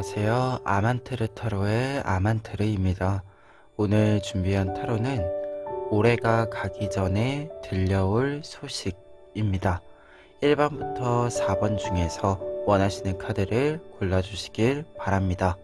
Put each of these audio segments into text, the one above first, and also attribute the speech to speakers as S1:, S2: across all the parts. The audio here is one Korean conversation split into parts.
S1: 안녕하세요. 아만트르 타로의 아만트르입니다. 오늘 준비한 타로는 올해가 가기 전에 들려올 소식입니다. 1번부터 4번 중에서 원하시는 카드를 골라주시길 바랍니다.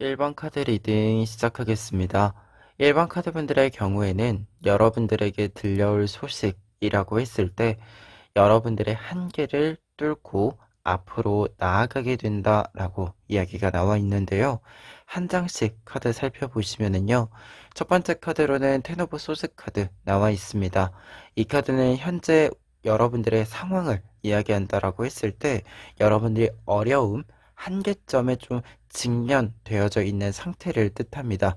S1: 1번 카드 리딩 시작하겠습니다. 1번 카드분들의 경우에는 여러분들에게 들려올 소식이라고 했을 때 여러분들의 한계를 뚫고 앞으로 나아가게 된다라고 이야기가 나와 있는데요. 한 장씩 카드 살펴보시면은요. 첫 번째 카드로는 텐 오브 소스 카드 나와 있습니다. 이 카드는 현재 여러분들의 상황을 이야기한다라고 했을 때 여러분들이 어려움, 한계점에 좀 직면되어져 있는 상태를 뜻합니다.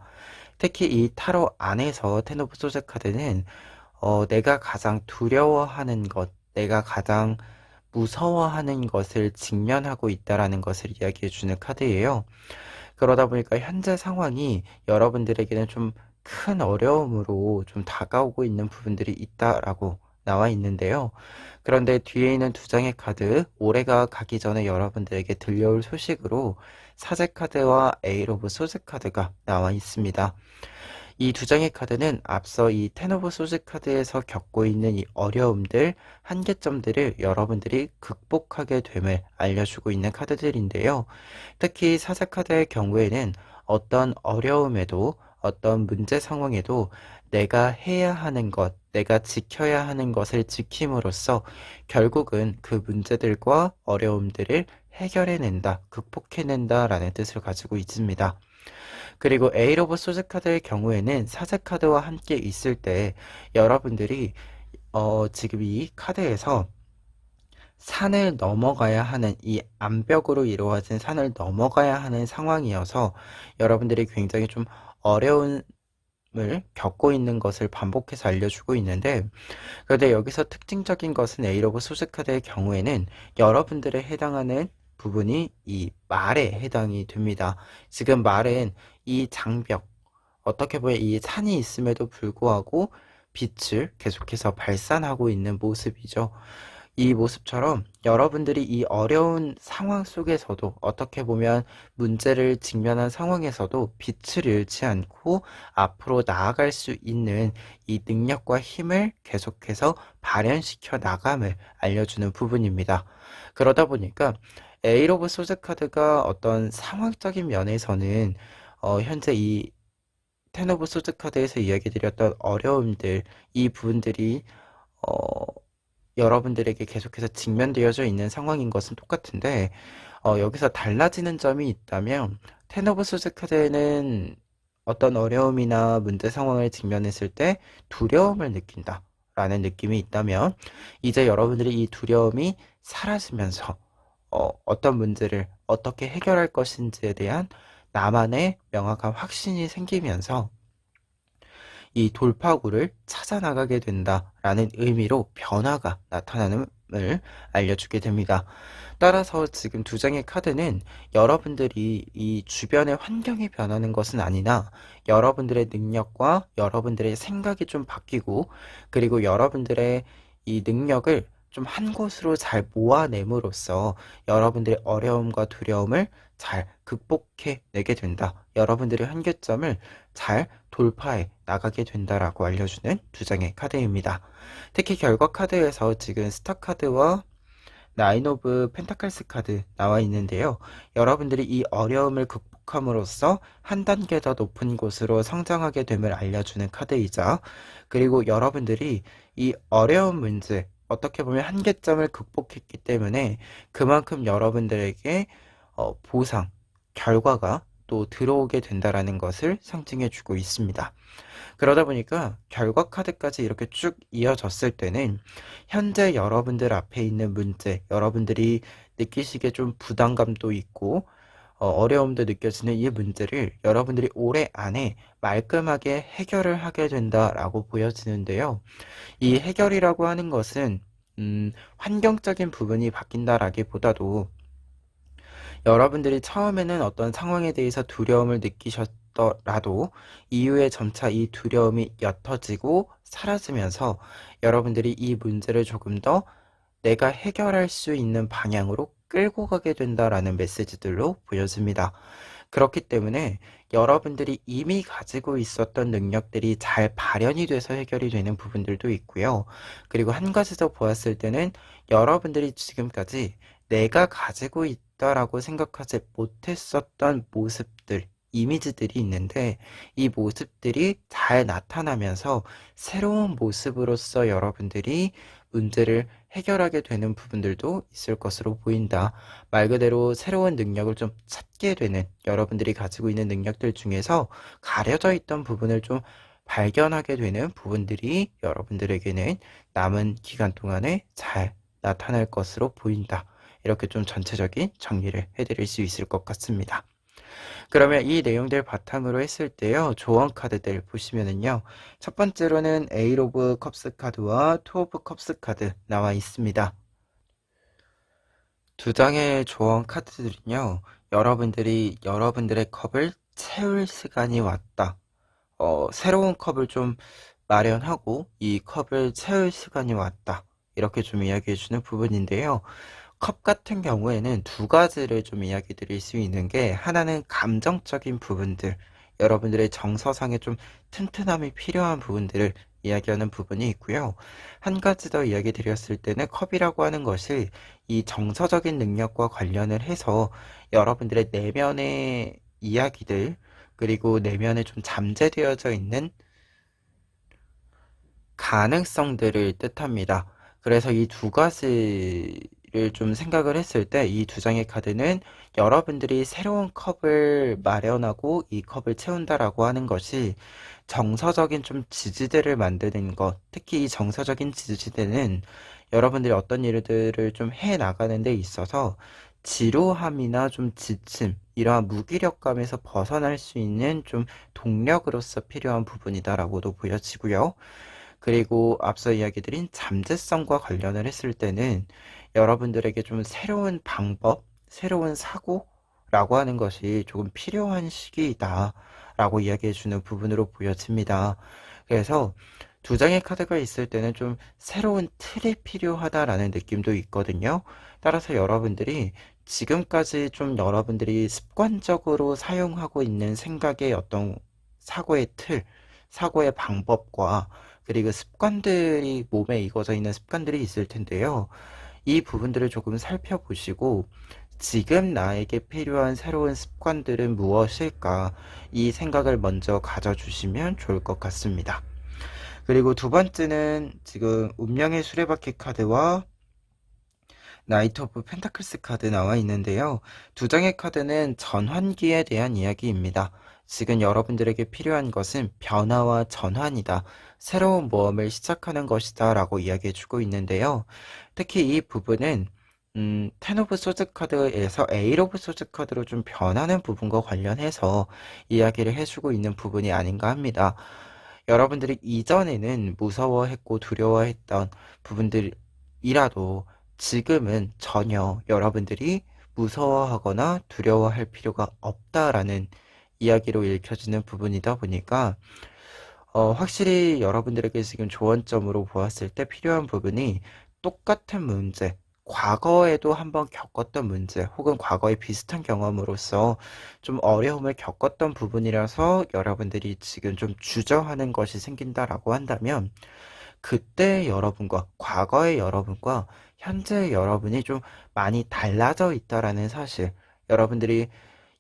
S1: 특히 이 타로 안에서 텐 오브 소스 카드는 내가 가장 두려워하는 것, 내가 가장 무서워하는 것을 직면하고 있다라는 것을 이야기해 주는 카드예요. 그러다 보니까 현재 상황이 여러분들에게는 좀 큰 어려움으로 좀 다가오고 있는 부분들이 있다라고 나와 있는데요. 그런데 뒤에 있는 두 장의 카드, 올해가 가기 전에 여러분들에게 들려올 소식으로 사제 카드와 에이 오브 소스 카드가 나와 있습니다. 이 두 장의 카드는 앞서 이 텐 오브 소스 카드에서 겪고 있는 이 어려움들, 한계점들을 여러분들이 극복하게 됨을 알려주고 있는 카드들인데요. 특히 사자 카드의 경우에는 어떤 어려움에도 어떤 문제 상황에도 내가 해야 하는 것, 내가 지켜야 하는 것을 지킴으로써 결국은 그 문제들과 어려움들을 해결해낸다, 극복해낸다라는 뜻을 가지고 있습니다. 그리고 에이 오브 소스 카드의 경우에는 사제 카드와 함께 있을 때 여러분들이 지금 이 카드에서 산을 넘어가야 하는 이 암벽으로 이루어진 산을 넘어가야 하는 상황이어서 여러분들이 굉장히 좀 어려움을 겪고 있는 것을 반복해서 알려주고 있는데 그런데 여기서 특징적인 것은 에이 오브 소스 카드의 경우에는 여러분들에 해당하는 부분이 이 말에 해당이 됩니다. 지금 말은 이 장벽, 어떻게 보면 이 산이 있음에도 불구하고 빛을 계속해서 발산하고 있는 모습이죠. 이 모습처럼 여러분들이 이 어려운 상황 속에서도 어떻게 보면 문제를 직면한 상황에서도 빛을 잃지 않고 앞으로 나아갈 수 있는 이 능력과 힘을 계속해서 발현시켜 나감을 알려주는 부분입니다. 그러다 보니까 에이 오브 소드 카드가 어떤 상황적인 면에서는 현재 이 텐 오브 소드 카드에서 이야기 드렸던 어려움들, 이 부분들이 어, 여러분들에게 계속해서 직면되어져 있는 상황인 것은 똑같은데 여기서 달라지는 점이 있다면 텐 오브 소드 카드에는 어떤 어려움이나 문제 상황을 직면했을 때 두려움을 느낀다 라는 느낌이 있다면 이제 여러분들이 이 두려움이 사라지면서 어떤 문제를 어떻게 해결할 것인지에 대한 나만의 명확한 확신이 생기면서 이 돌파구를 찾아 나가게 된다라는 의미로 변화가 나타남을 알려주게 됩니다. 따라서 지금 두 장의 카드는 여러분들이 이 주변의 환경이 변하는 것은 아니나 여러분들의 능력과 여러분들의 생각이 좀 바뀌고, 그리고 여러분들의 이 능력을 좀 한 곳으로 잘 모아냄으로써 여러분들의 어려움과 두려움을 잘 극복해 내게 된다. 여러분들의 한계점을 잘 돌파해 나가게 된다라고 알려주는 두 장의 카드입니다. 특히 결과 카드에서 지금 스타 카드와 나인 오브 펜타클스 카드 나와 있는데요. 여러분들이 이 어려움을 극복함으로써 한 단계 더 높은 곳으로 성장하게 됨을 알려주는 카드이자, 그리고 여러분들이 이 어려운 문제, 어떻게 보면 한계점을 극복했기 때문에 그만큼 여러분들에게 보상, 결과가 또 들어오게 된다라는 것을 상징해 주고 있습니다. 그러다 보니까 결과 카드까지 이렇게 쭉 이어졌을 때는 현재 여러분들 앞에 있는 문제, 여러분들이 느끼시기에 좀 부담감도 있고 어려움도 느껴지는 이 문제를 여러분들이 올해 안에 말끔하게 해결을 하게 된다라고 보여지는데요. 이 해결이라고 하는 것은 환경적인 부분이 바뀐다라기보다도 여러분들이 처음에는 어떤 상황에 대해서 두려움을 느끼셨더라도 이후에 점차 이 두려움이 옅어지고 사라지면서 여러분들이 이 문제를 조금 더 내가 해결할 수 있는 방향으로 끌고 가게 된다라는 메시지들로 보여집니다. 그렇기 때문에 여러분들이 이미 가지고 있었던 능력들이 잘 발현이 돼서 해결이 되는 부분들도 있고요. 그리고 한 가지 더 보았을 때는 여러분들이 지금까지 내가 가지고 있다라고 생각하지 못했었던 모습들, 이미지들이 있는데 이 모습들이 잘 나타나면서 새로운 모습으로서 여러분들이 문제를 해결하게 되는 부분들도 있을 것으로 보인다. 말 그대로 새로운 능력을 좀 찾게 되는, 여러분들이 가지고 있는 능력들 중에서 가려져 있던 부분을 좀 발견하게 되는 부분들이 여러분들에게는 남은 기간 동안에 잘 나타날 것으로 보인다. 이렇게 좀 전체적인 정리를 해드릴 수 있을 것 같습니다. 그러면 이 내용들 바탕으로 했을 때요, 조언 카드들 보시면은요, 첫 번째로는 에잇 오브 컵스 카드와 투 오브 컵스 카드 나와 있습니다. 두 장의 조언 카드들은요, 여러분들이 여러분들의 컵을 채울 시간이 왔다. 새로운 컵을 좀 마련하고 이 컵을 채울 시간이 왔다. 이렇게 좀 이야기해주는 부분인데요. 컵 같은 경우에는 두 가지를 좀 이야기 드릴 수 있는 게, 하나는 감정적인 부분들, 여러분들의 정서상에 좀 튼튼함이 필요한 부분들을 이야기하는 부분이 있고요. 한 가지 더 이야기 드렸을 때는 컵이라고 하는 것이 이 정서적인 능력과 관련을 해서 여러분들의 내면의 이야기들, 그리고 내면에 좀 잠재되어져 있는 가능성들을 뜻합니다. 그래서 이 두 가지를 좀 생각을 했을 때 이 두 장의 카드는 여러분들이 새로운 컵을 마련하고 이 컵을 채운다라고 하는 것이 정서적인 좀 지지대를 만드는 것, 특히 이 정서적인 지지대는 여러분들이 어떤 일들을 좀 해 나가는 데 있어서 지루함이나 좀 지침, 이러한 무기력감에서 벗어날 수 있는 좀 동력으로서 필요한 부분이다라고도 보여지고요. 그리고 앞서 이야기 드린 잠재성과 관련을 했을 때는 여러분들에게 좀 새로운 방법, 새로운 사고라고 하는 것이 조금 필요한 시기이다 라고 이야기해 주는 부분으로 보여집니다. 그래서 두 장의 카드가 있을 때는 좀 새로운 틀이 필요하다라는 느낌도 있거든요. 따라서 여러분들이 지금까지 좀 여러분들이 습관적으로 사용하고 있는 생각의 어떤 사고의 틀, 사고의 방법과, 그리고 습관들이 몸에 익어져 있는 습관들이 있을 텐데요. 이 부분들을 조금 살펴보시고 지금 나에게 필요한 새로운 습관들은 무엇일까, 이 생각을 먼저 가져주시면 좋을 것 같습니다. 그리고 두 번째는 지금 운명의 수레바퀴 카드와 나이트 오브 펜타클스 카드 나와 있는데요. 두 장의 카드는 전환기에 대한 이야기입니다. 지금 여러분들에게 필요한 것은 변화와 전환이다. 새로운 모험을 시작하는 것이다 라고 이야기해주고 있는데요. 특히 이 부분은 텐 오브 소즈 카드에서 에잇 오브 소즈 카드로 좀 변하는 부분과 관련해서 이야기를 해주고 있는 부분이 아닌가 합니다. 여러분들이 이전에는 무서워했고 두려워했던 부분들이라도 지금은 전혀 여러분들이 무서워하거나 두려워할 필요가 없다라는 이야기로 읽혀지는 부분이다 보니까 확실히 여러분들에게 지금 조언점으로 보았을 때 필요한 부분이 똑같은 문제, 과거에도 한번 겪었던 문제, 혹은 과거에 비슷한 경험으로서 좀 어려움을 겪었던 부분이라서 여러분들이 지금 좀 주저하는 것이 생긴다라고 한다면, 그때 여러분과 과거의 여러분과 현재의 여러분이 좀 많이 달라져 있다라는 사실, 여러분들이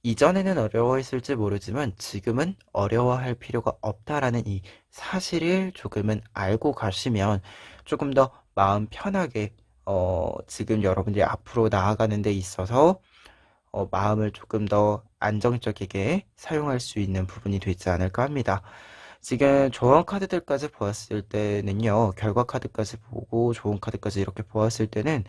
S1: 이전에는 어려워했을지 모르지만 지금은 어려워할 필요가 없다라는 이 사실을 조금은 알고 가시면 조금 더 마음 편하게 지금 여러분들이 앞으로 나아가는 데 있어서 마음을 조금 더 안정적이게 사용할 수 있는 부분이 되지 않을까 합니다. 지금 조언 카드들까지 보았을 때는요, 결과 카드까지 보고 조언 카드까지 이렇게 보았을 때는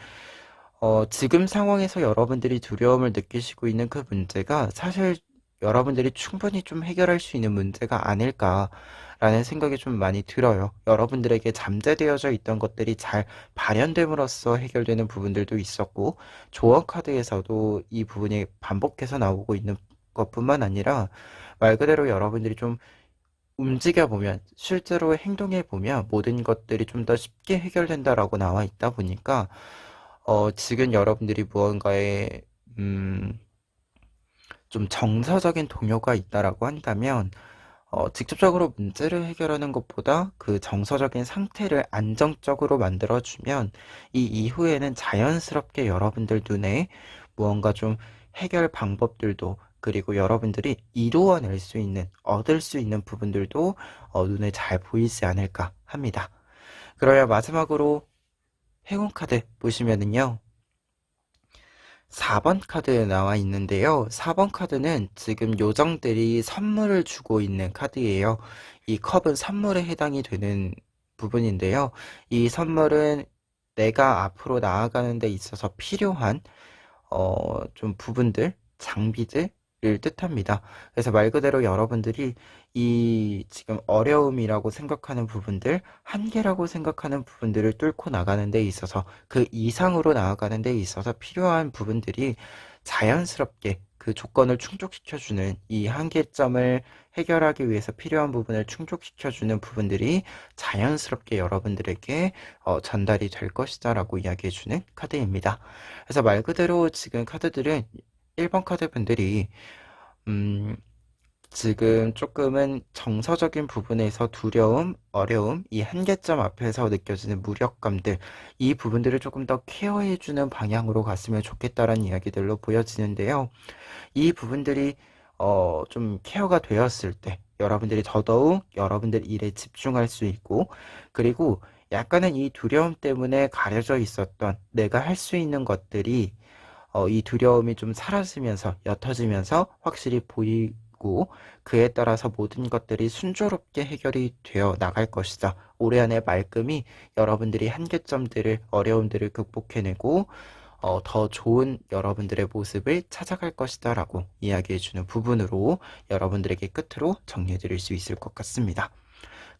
S1: 지금 상황에서 여러분들이 두려움을 느끼시고 있는 그 문제가 사실 여러분들이 충분히 좀 해결할 수 있는 문제가 아닐까라는 생각이 좀 많이 들어요. 여러분들에게 잠재되어져 있던 것들이 잘 발현됨으로써 해결되는 부분들도 있었고, 조언 카드에서도 이 부분이 반복해서 나오고 있는 것뿐만 아니라 말 그대로 여러분들이 좀 움직여 보면, 실제로 행동해 보면 모든 것들이 좀 더 쉽게 해결된다라고 나와 있다 보니까 지금 여러분들이 무언가에 음, 좀 정서적인 동요가 있다라고 한다면 직접적으로 문제를 해결하는 것보다 그 정서적인 상태를 안정적으로 만들어주면 이 이후에는 자연스럽게 여러분들 눈에 무언가 좀 해결 방법들도, 그리고 여러분들이 이루어낼 수 있는, 얻을 수 있는 부분들도 눈에 잘 보이지 않을까 합니다. 그러면 마지막으로 행운 카드 보시면은요. 4번 카드에 나와 있는데요. 4번 카드는 지금 요정들이 선물을 주고 있는 카드예요. 이 컵은 선물에 해당이 되는 부분인데요. 이 선물은 내가 앞으로 나아가는 데 있어서 필요한 좀 부분들, 장비들을 뜻합니다. 그래서 말 그대로 여러분들이 이 지금 어려움이라고 생각하는 부분들, 한계라고 생각하는 부분들을 뚫고 나가는 데 있어서, 그 이상으로 나아가는 데 있어서 필요한 부분들이 자연스럽게 그 조건을 충족시켜주는, 이 한계점을 해결하기 위해서 필요한 부분을 충족시켜주는 부분들이 자연스럽게 여러분들에게 전달이 될 것이다라고 이야기해주는 카드입니다. 그래서 말 그대로 지금 카드들은 1번 카드 분들이 음, 지금 조금은 정서적인 부분에서 두려움, 어려움, 이 한계점 앞에서 느껴지는 무력감들, 이 부분들을 조금 더 케어해주는 방향으로 갔으면 좋겠다라는 이야기들로 보여지는데요. 이 부분들이 좀 케어가 되었을 때 여러분들이 더더욱 여러분들 일에 집중할 수 있고, 그리고 약간은 이 두려움 때문에 가려져 있었던 내가 할 수 있는 것들이 이 두려움이 좀 사라지면서 옅어지면서 확실히 보이고, 그에 따라서 모든 것들이 순조롭게 해결이 되어 나갈 것이다. 올해 안에 말끔히 여러분들이 한계점들을, 어려움들을 극복해내고 더 좋은 여러분들의 모습을 찾아갈 것이다 라고 이야기해주는 부분으로 여러분들에게 끝으로 정리해드릴 수 있을 것 같습니다.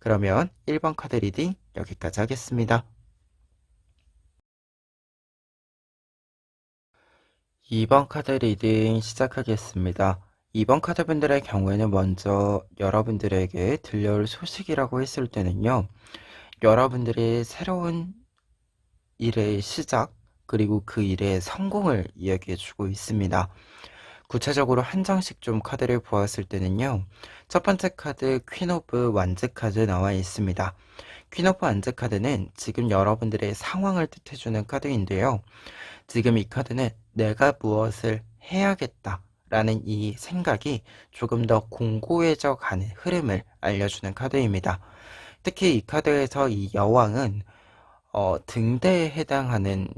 S1: 그러면 1번 카드 리딩 여기까지 하겠습니다. 2번 카드 리딩 시작하겠습니다. 2번 카드 분들의 경우에는 먼저 여러분들에게 들려올 소식이라고 했을 때는요, 여러분들의 새로운 일의 시작, 그리고 그 일의 성공을 이야기해 주고 있습니다. 구체적으로 한 장씩 좀 카드를 보았을 때는요, 첫 번째 카드 퀸 오브 완즈 카드 나와 있습니다. 퀸 오브 완즈 카드는 지금 여러분들의 상황을 뜻해주는 카드인데요. 지금 이 카드는 내가 무엇을 해야겠다 라는 이 생각이 조금 더 공고해져 가는 흐름을 알려주는 카드입니다. 특히 이 카드에서 이 여왕은 등대에 해당하는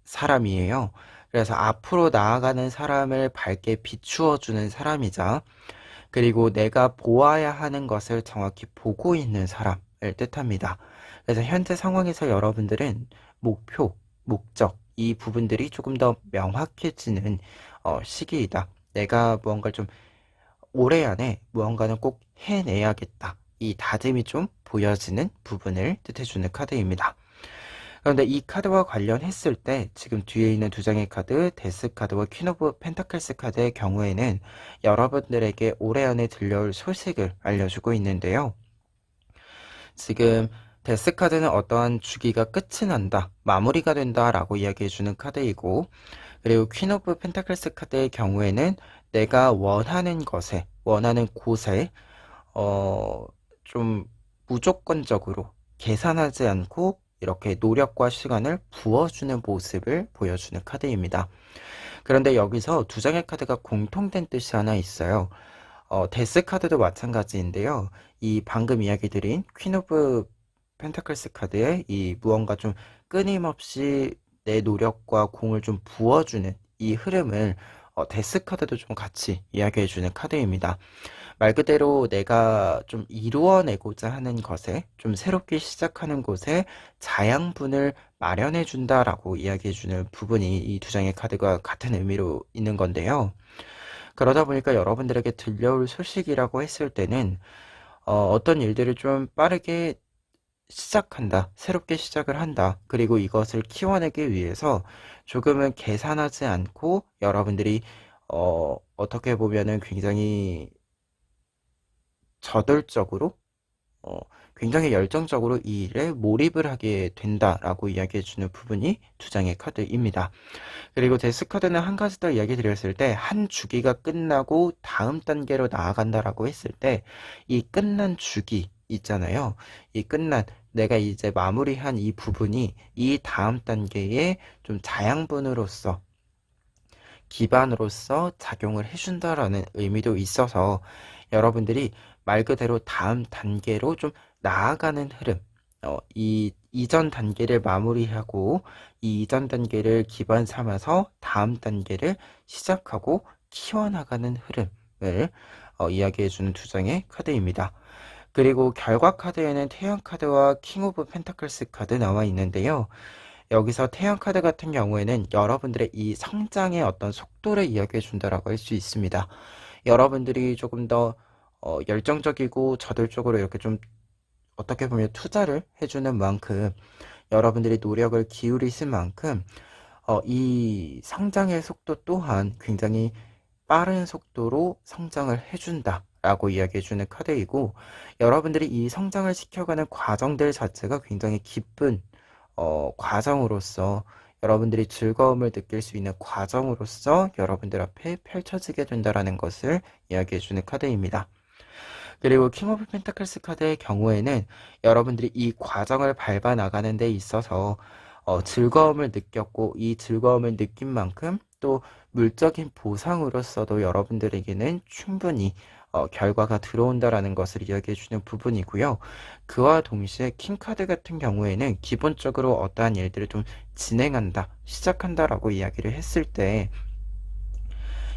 S1: 사람이에요. 그래서 앞으로 나아가는 사람을 밝게 비추어주는 사람이자, 그리고 내가 보아야 하는 것을 정확히 보고 있는 사람을 뜻합니다. 그래서 현재 상황에서 여러분들은 목표, 목적, 이 부분들이 조금 더 명확해지는 시기이다. 내가 무언가를 좀 올해 안에 무언가는 꼭 해내야겠다 이 다짐이 좀 보여지는 부분을 뜻해주는 카드입니다. 그런데 이 카드와 관련했을 때 지금 뒤에 있는 두 장의 카드, 데스 카드와 퀸 오브 펜타클스 카드의 경우에는 여러분들에게 올해 안에 들려올 소식을 알려주고 있는데요. 지금 데스 카드는 어떠한 주기가 끝이 난다, 마무리가 된다 라고 이야기해주는 카드이고, 그리고 퀸 오브 펜타클스 카드의 경우에는 내가 원하는 것에, 원하는 곳에 좀 무조건적으로 계산하지 않고 이렇게 노력과 시간을 부어주는 모습을 보여주는 카드입니다. 그런데 여기서 두 장의 카드가 공통된 뜻이 하나 있어요. 데스 카드도 마찬가지인데요. 이 방금 이야기 드린 퀸 오브 펜타클스 카드에 이 무언가 좀 끊임없이 내 노력과 공을 좀 부어주는 이 흐름을 데스 카드도 좀 같이 이야기해주는 카드입니다. 말 그대로 내가 좀 이루어내고자 하는 것에, 좀 새롭게 시작하는 곳에 자양분을 마련해 준다라고 이야기해 주는 부분이 이 두 장의 카드가 같은 의미로 있는 건데요. 그러다 보니까 여러분들에게 들려올 소식이라고 했을 때는 어떤 일들을 좀 빠르게 시작한다, 새롭게 시작을 한다, 그리고 이것을 키워내기 위해서 조금은 계산하지 않고 여러분들이 어떻게 보면은 굉장히 저돌적으로 굉장히 열정적으로 이 일에 몰입을 하게 된다라고 이야기해주는 부분이 두 장의 카드입니다. 그리고 데스 카드는 한 가지 더 이야기 드렸을 때 한 주기가 끝나고 다음 단계로 나아간다라고 했을 때 이 끝난 주기 있잖아요. 이 끝난 내가 이제 마무리한 이 부분이 이 다음 단계에 좀 자양분으로서 기반으로서 작용을 해준다라는 의미도 있어서 여러분들이 말 그대로 다음 단계로 좀 나아가는 흐름, 이 이전 단계를 마무리하고 이 이전 단계를 기반 삼아서 다음 단계를 시작하고 키워나가는 흐름을 이야기해주는 두 장의 카드입니다. 그리고 결과 카드에는 태양 카드와 킹 오브 펜타클스 카드 나와 있는데요. 여기서 태양 카드 같은 경우에는 여러분들의 이 성장의 어떤 속도를 이야기해 준다라고 할 수 있습니다. 여러분들이 조금 더 열정적이고 저돌적으로 이렇게 좀 어떻게 보면 투자를 해주는 만큼 여러분들이 노력을 기울이신 만큼 이 성장의 속도 또한 굉장히 빠른 속도로 성장을 해준다 라고 이야기해주는 카드이고, 여러분들이 이 성장을 시켜가는 과정들 자체가 굉장히 기쁜 과정으로서, 여러분들이 즐거움을 느낄 수 있는 과정으로서 여러분들 앞에 펼쳐지게 된다라는 것을 이야기해주는 카드입니다. 그리고 킹 오브 펜타클스 카드의 경우에는 여러분들이 이 과정을 밟아 나가는 데 있어서 즐거움을 느꼈고 이 즐거움을 느낀 만큼 또 물적인 보상으로서도 여러분들에게는 충분히 결과가 들어온다라는 것을 이야기해 주는 부분이고요. 그와 동시에 킹카드 같은 경우에는 기본적으로 어떠한 일들을 좀 진행한다, 시작한다라고 이야기를 했을 때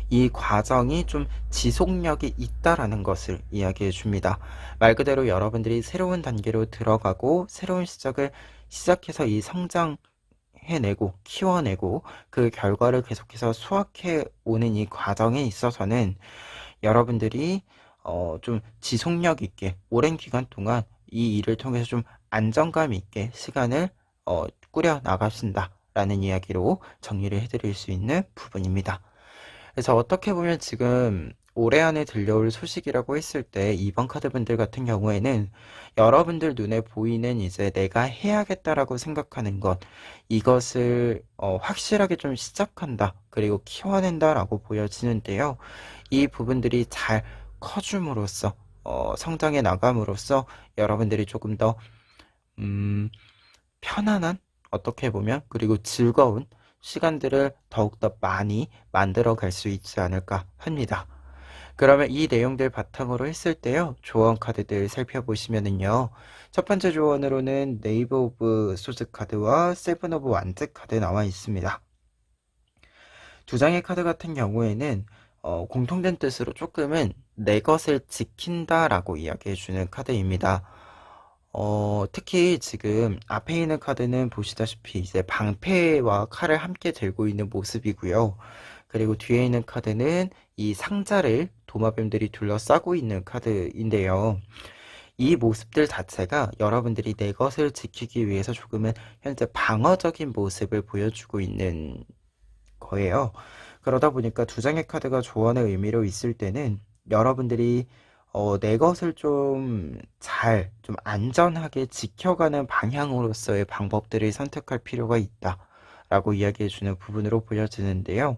S1: 이 과정이 좀 지속력이 있다라는 것을 이야기해 줍니다. 말 그대로 여러분들이 새로운 단계로 들어가고 새로운 시작을 시작해서 이 성장해내고 키워내고 그 결과를 계속해서 수확해 오는 이 과정에 있어서는 여러분들이 좀 지속력 있게 오랜 기간 동안 이 일을 통해서 좀 안정감 있게 시간을 꾸려 나가신다라는 이야기로 정리를 해드릴 수 있는 부분입니다. 그래서 어떻게 보면 지금 올해 안에 들려올 소식이라고 했을 때 2번 카드분들 같은 경우에는 여러분들 눈에 보이는 이제 내가 해야겠다라고 생각하는 것, 이것을 확실하게 좀 시작한다, 그리고 키워낸다라고 보여지는데요. 이 부분들이 잘 커줌으로써 성장해 나감으로써 여러분들이 조금 더 편안한, 어떻게 보면, 그리고 즐거운 시간들을 더욱더 많이 만들어 갈 수 있지 않을까 합니다. 그러면 이 내용들 바탕으로 했을 때요, 조언 카드들 살펴보시면은요, 첫 번째 조언으로는 네이버 오브 소드 카드와 세븐 오브 완즈 카드 나와 있습니다. 두 장의 카드 같은 경우에는 공통된 뜻으로 조금은 내 것을 지킨다라고 이야기해주는 카드입니다. 특히 지금 앞에 있는 카드는 보시다시피 이제 방패와 칼을 함께 들고 있는 모습이고요. 그리고 뒤에 있는 카드는 이 상자를 도마뱀들이 둘러싸고 있는 카드인데요. 이 모습들 자체가 여러분들이 내 것을 지키기 위해서 조금은 현재 방어적인 모습을 보여주고 있는 거예요. 그러다 보니까 두 장의 카드가 조언의 의미로 있을 때는 여러분들이 내 것을 좀 안전하게 지켜가는 방향으로서의 방법들을 선택할 필요가 있다라고 이야기해주는 부분으로 보여지는데요.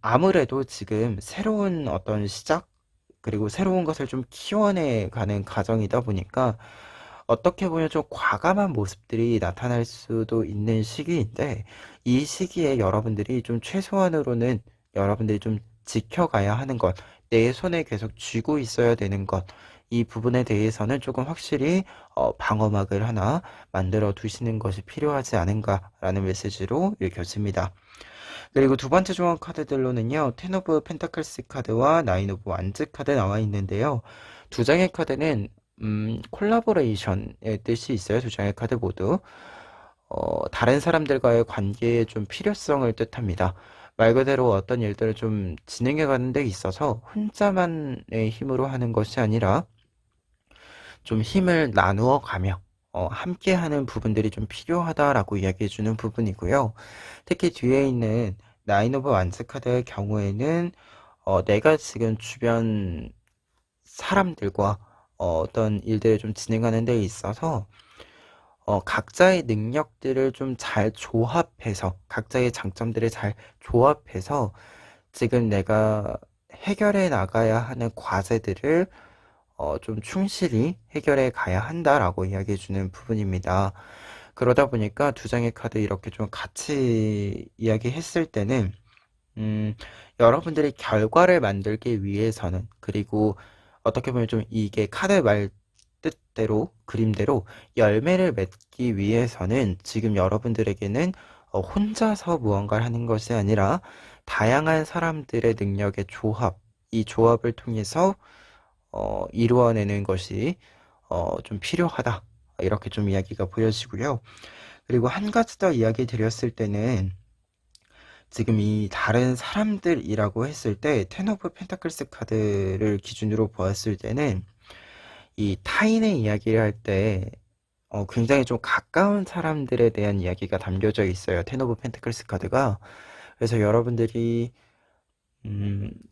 S1: 아무래도 지금 새로운 어떤 시작, 그리고 새로운 것을 좀 키워내 가는 과정이다 보니까 어떻게 보면 좀 과감한 모습들이 나타날 수도 있는 시기인데, 이 시기에 여러분들이 좀 최소한으로는 여러분들이 좀 지켜가야 하는 것, 내 손에 계속 쥐고 있어야 되는 것, 이 부분에 대해서는 조금 확실히 방어막을 하나 만들어 두시는 것이 필요하지 않은가라는 메시지로 읽혀집니다. 그리고 두 번째 조언 카드들로는요, 텐 오브 펜타클스 카드와 나인 오브 완즈 카드 나와 있는데요. 두 장의 카드는 콜라보레이션의 뜻이 있어요. 두 장의 카드 모두. 다른 사람들과의 관계의 좀 필요성을 뜻합니다. 말 그대로 어떤 일들을 좀 진행해 가는 데 있어서 혼자만의 힘으로 하는 것이 아니라 좀 힘을 나누어 가며 함께 하는 부분들이 좀 필요하다라고 이야기해 주는 부분이고요. 특히 뒤에 있는 나인 오브 완즈 카드의 경우에는 내가 지금 주변 사람들과 어떤 일들을 좀 진행하는 데 있어서 각자의 능력들을 좀 잘 조합해서, 각자의 장점들을 잘 조합해서 지금 내가 해결해 나가야 하는 과제들을 좀 충실히 해결해 가야 한다라고 이야기해 주는 부분입니다. 그러다 보니까 두 장의 카드 이렇게 좀 같이 이야기했을 때는 여러분들이 결과를 만들기 위해서는, 그리고 어떻게 보면 좀 이게 카드 말 뜻대로, 그림대로 열매를 맺기 위해서는 지금 여러분들에게는 혼자서 무언가를 하는 것이 아니라 다양한 사람들의 능력의 조합, 이 조합을 통해서 이루어내는 것이 좀 필요하다. 이렇게 좀 이야기가 보여지고요. 그리고 한 가지 더 이야기 드렸을 때는 지금 이 다른 사람들이라고 했을 때 텐 오브 펜타클스 카드를 기준으로 보았을 때는 이 타인의 이야기를 할 때 굉장히 좀 가까운 사람들에 대한 이야기가 담겨져 있어요. 텐 오브 펜타클스 카드가. 그래서 여러분들이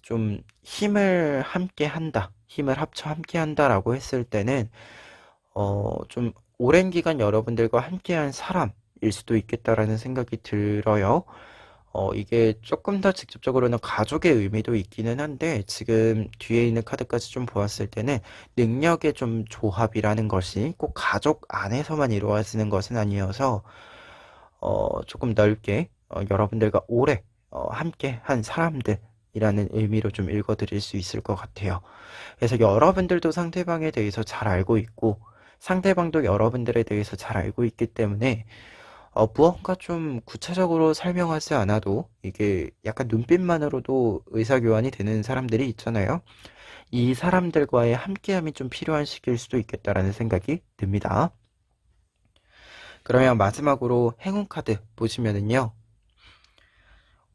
S1: 좀 힘을 함께 한다, 힘을 합쳐 함께 한다라고 했을 때는 좀 오랜 기간 여러분들과 함께한 사람일 수도 있겠다라는 생각이 들어요. 이게 조금 더 직접적으로는 가족의 의미도 있기는 한데, 지금 뒤에 있는 카드까지 좀 보았을 때는 능력의 좀 조합이라는 것이 꼭 가족 안에서만 이루어지는 것은 아니어서 조금 넓게 여러분들과 오래 함께 한 사람들이라는 의미로 좀 읽어드릴 수 있을 것 같아요. 그래서 여러분들도 상대방에 대해서 잘 알고 있고, 상대방도 여러분들에 대해서 잘 알고 있기 때문에 무언가 좀 구체적으로 설명하지 않아도 이게 약간 눈빛만으로도 의사교환이 되는 사람들이 있잖아요. 이 사람들과의 함께함이 좀 필요한 시기일 수도 있겠다라는 생각이 듭니다. 그러면 마지막으로 행운 카드 보시면은요,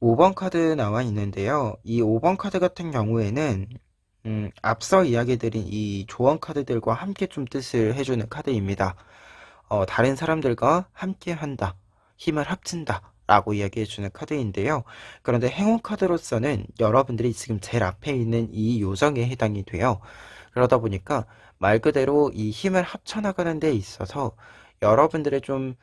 S1: 5번 카드 나와 있는데요. 이 5번 카드 같은 경우에는 앞서 이야기드린 이 조언 카드들과 함께 좀 뜻을 해주는 카드입니다. 다른 사람들과 함께 한다, 힘을 합친다 라고 이야기해주는 카드인데요. 그런데 행운 카드로서는 여러분들이 지금 제일 앞에 있는 이 요정에 해당이 돼요. 그러다 보니까 말 그대로 이 힘을 합쳐나가는 데 있어서 여러분들의 좀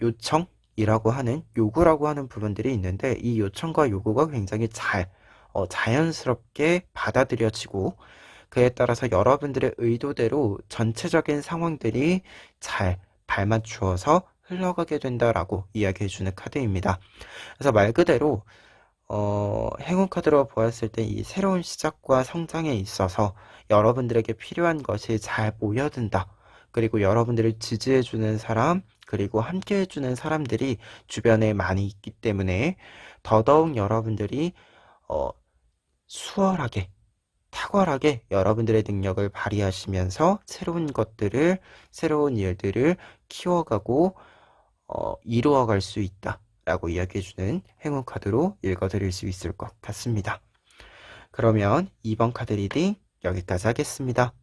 S1: 요청이라고 하는, 요구라고 하는 부분들이 있는데, 이 요청과 요구가 굉장히 자연스럽게 받아들여지고, 그에 따라서 여러분들의 의도대로 전체적인 상황들이 잘 발맞추어서 흘러가게 된다라고 이야기해주는 카드입니다. 그래서 말 그대로 행운 카드로 보았을 때 이 새로운 시작과 성장에 있어서 여러분들에게 필요한 것이 잘 모여든다. 그리고 여러분들을 지지해주는 사람, 그리고 함께해주는 사람들이 주변에 많이 있기 때문에 더더욱 여러분들이 어, 수월하게, 탁월하게 여러분들의 능력을 발휘하시면서 새로운 것들을, 새로운 일들을 키워가고 이루어갈 수 있다 라고 이야기해주는 행운 카드로 읽어드릴 수 있을 것 같습니다. 그러면 2번 카드 리딩 여기까지 하겠습니다.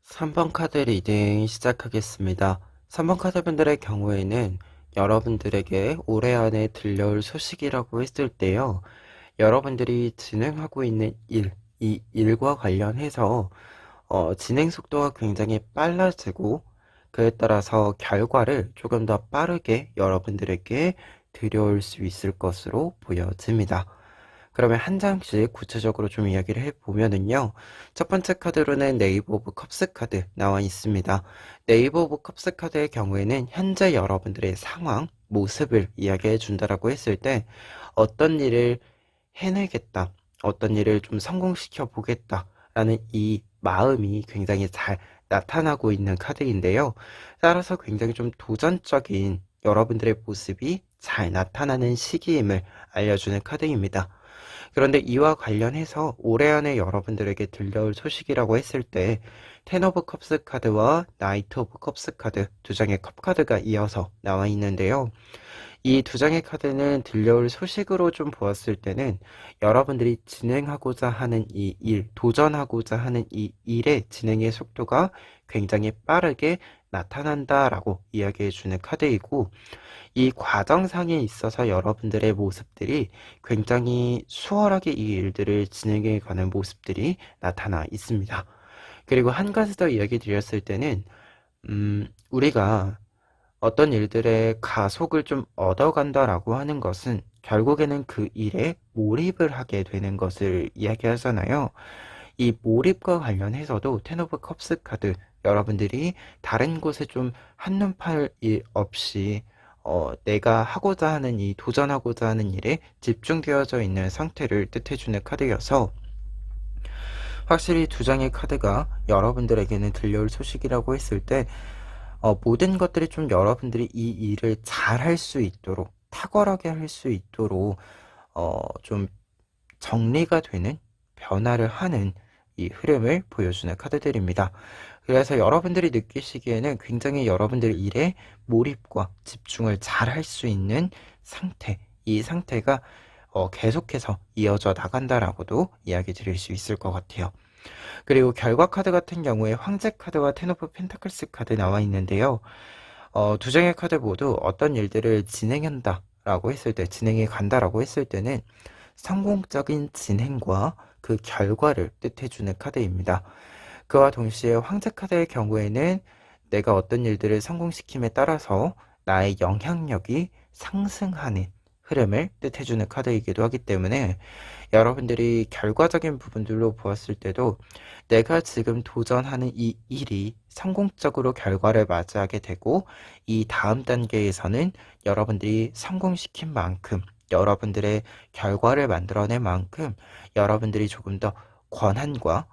S1: 3번 카드 리딩 시작하겠습니다. 3번 카드분들의 경우에는 여러분들에게 올해 안에 들려올 소식이라고 했을 때요. 여러분들이 진행하고 있는 일, 이 일과 관련해서 진행 속도가 굉장히 빨라지고 그에 따라서 결과를 조금 더 빠르게 여러분들에게 들여올 수 있을 것으로 보여집니다. 그러면 한 장씩 구체적으로 좀 이야기를 해보면은요. 첫 번째 카드로는 네이버 오브 컵스 카드 나와 있습니다. 네이버 오브 컵스 카드의 경우에는 현재 여러분들의 상황, 모습을 이야기해 준다라고 했을 때 어떤 일을 해내겠다, 어떤 일을 좀 성공시켜 보겠다라는 이 마음이 굉장히 잘 나타나고 있는 카드인데요. 따라서 굉장히 좀 도전적인 여러분들의 모습이 잘 나타나는 시기임을 알려주는 카드입니다. 그런데 이와 관련해서 올해 안에 여러분들에게 들려올 소식이라고 했을 때 텐 오브 컵스 카드와 나이트 오브 컵스 카드 두 장의 컵 카드가 이어서 나와 있는데요. 이 두 장의 카드는 들려올 소식으로 좀 보았을 때는 여러분들이 진행하고자 하는 이 일, 도전하고자 하는 이 일의 진행의 속도가 굉장히 빠르게 나타난다라고 이야기해 주는 카드이고, 이 과정상에 있어서 여러분들의 모습들이 굉장히 수월하게 이 일들을 진행해 가는 모습들이 나타나 있습니다. 그리고 한 가지 더 이야기 드렸을 때는, 우리가 어떤 일들의 가속을 좀 얻어간다라고 하는 것은 결국에는 그 일에 몰입을 하게 되는 것을 이야기하잖아요. 이 몰입과 관련해서도 텐 오브 컵스 카드 여러분들이 다른 곳에 좀 한눈 팔 일 없이 내가 하고자 하는 이 도전하고자 하는 일에 집중되어져 있는 상태를 뜻해주는 카드여서 확실히 두 장의 카드가 여러분들에게는 들려올 소식이라고 했을 때 모든 것들이 좀 여러분들이 이 일을 잘 할 수 있도록 탁월하게 할 수 있도록 좀 정리가 되는 변화를 하는 이 흐름을 보여주는 카드들입니다. 그래서 여러분들이 느끼시기에는 굉장히 여러분들 일에 몰입과 집중을 잘 할 수 있는 상태, 이 상태가 계속해서 이어져 나간다라고도 이야기 드릴 수 있을 것 같아요. 그리고 결과 카드 같은 경우에 황제 카드와 텐 오브 펜타클스 카드 나와 있는데요. 두 장의 카드 모두 어떤 일들을 진행한다라고 했을 때, 진행해 간다라고 했을 때는 성공적인 진행과 그 결과를 뜻해주는 카드입니다. 그와 동시에 황제 카드의 경우에는 내가 어떤 일들을 성공시킴에 따라서 나의 영향력이 상승하는 흐름을 뜻해주는 카드이기도 하기 때문에 여러분들이 결과적인 부분들로 보았을 때도 내가 지금 도전하는 이 일이 성공적으로 결과를 맞이하게 되고 이 다음 단계에서는 여러분들이 성공시킨 만큼 여러분들의 결과를 만들어낸 만큼 여러분들이 조금 더 권한과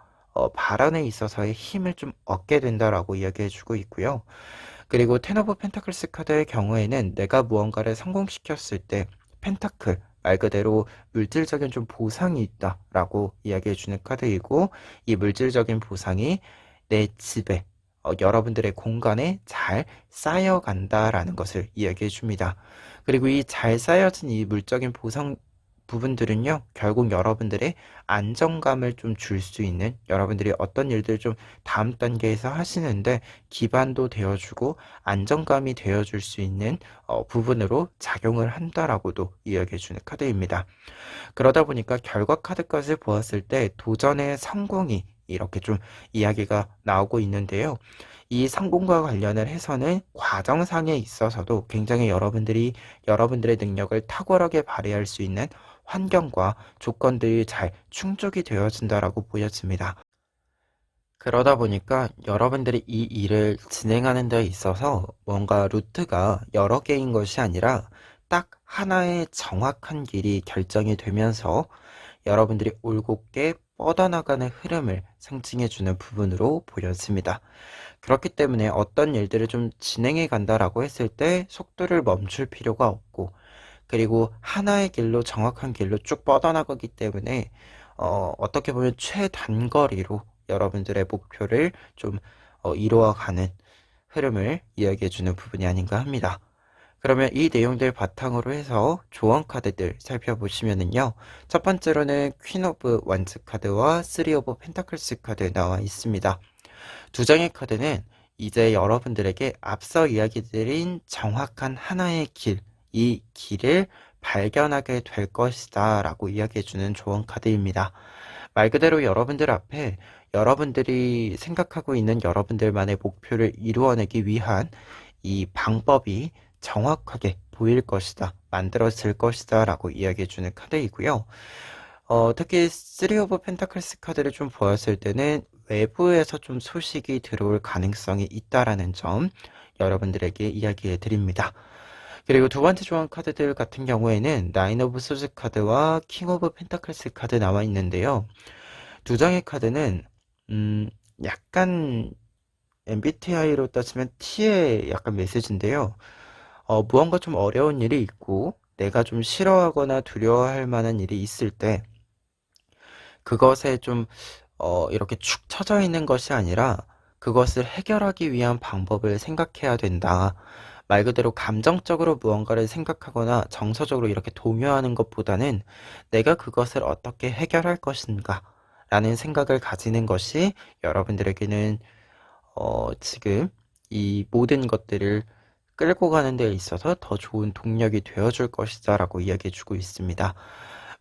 S1: 발언에 있어서의 힘을 좀 얻게 된다라고 이야기해주고 있고요. 그리고 텐 오브 펜타클스 카드의 경우에는 내가 무언가를 성공시켰을 때 펜타클 말 그대로 물질적인 좀 보상이 있다라고 이야기해주는 카드이고, 이 물질적인 보상이 내 집에 여러분들의 공간에 잘 쌓여간다라는 것을 이야기해줍니다. 그리고 이 잘 쌓여진 이 물적인 보상 부분들은요, 결국 여러분들의 안정감을 좀 줄 수 있는, 여러분들이 어떤 일들 좀 다음 단계에서 하시는데 기반도 되어주고 안정감이 되어줄 수 있는 부분으로 작용을 한다라고도 이야기해주는 카드입니다. 그러다 보니까 결과 카드까지 보았을 때 도전의 성공이 이렇게 좀 이야기가 나오고 있는데요. 이 성공과 관련을 해서는 과정상에 있어서도 굉장히 여러분들이 여러분들의 능력을 탁월하게 발휘할 수 있는 환경과 조건들이 잘 충족이 되어진다라고 보여집니다. 그러다 보니까 여러분들이 이 일을 진행하는 데 있어서 뭔가 루트가 여러 개인 것이 아니라 딱 하나의 정확한 길이 결정이 되면서 여러분들이 올곧게 뻗어나가는 흐름을 상징해주는 부분으로 보여집니다. 그렇기 때문에 어떤 일들을 좀 진행해 간다라고 했을 때 속도를 멈출 필요가 없고, 그리고 하나의 길로 정확한 길로 쭉 뻗어나가기 때문에 어떻게 보면 최단거리로 여러분들의 목표를 좀 이루어가는 흐름을 이야기해주는 부분이 아닌가 합니다. 그러면 이 내용들 바탕으로 해서 조언 카드들 살펴보시면은요. 첫 번째로는 퀸 오브 완즈 카드와 쓰리 오브 펜타클스 카드 나와 있습니다. 두 장의 카드는 이제 여러분들에게 앞서 이야기 드린 정확한 하나의 길, 이 길을 발견하게 될 것이다 라고 이야기해주는 조언 카드입니다. 말 그대로 여러분들 앞에 여러분들이 생각하고 있는 여러분들만의 목표를 이루어내기 위한 이 방법이 정확하게 보일 것이다, 만들어질 것이다 라고 이야기해주는 카드이고요. 특히 3 오브 펜타클스 카드를 좀 보았을 때는 외부에서 좀 소식이 들어올 가능성이 있다라는 점 여러분들에게 이야기해 드립니다. 그리고 두 번째 조언 카드들 같은 경우에는 9 오브 소즈 카드와 킹 오브 펜타클스 카드 나와 있는데요. 두 장의 카드는 약간 MBTI로 따지면 T의 약간 메시지인데요. 무언가 좀 어려운 일이 있고 내가 좀 싫어하거나 두려워할 만한 일이 있을 때 그것에 좀 이렇게 축 처져 있는 것이 아니라 그것을 해결하기 위한 방법을 생각해야 된다. 말 그대로 감정적으로 무언가를 생각하거나 정서적으로 이렇게 동요하는 것보다는 내가 그것을 어떻게 해결할 것인가 라는 생각을 가지는 것이 여러분들에게는 지금 이 모든 것들을 끌고 가는 데 있어서 더 좋은 동력이 되어줄 것이다 라고 이야기해 주고 있습니다.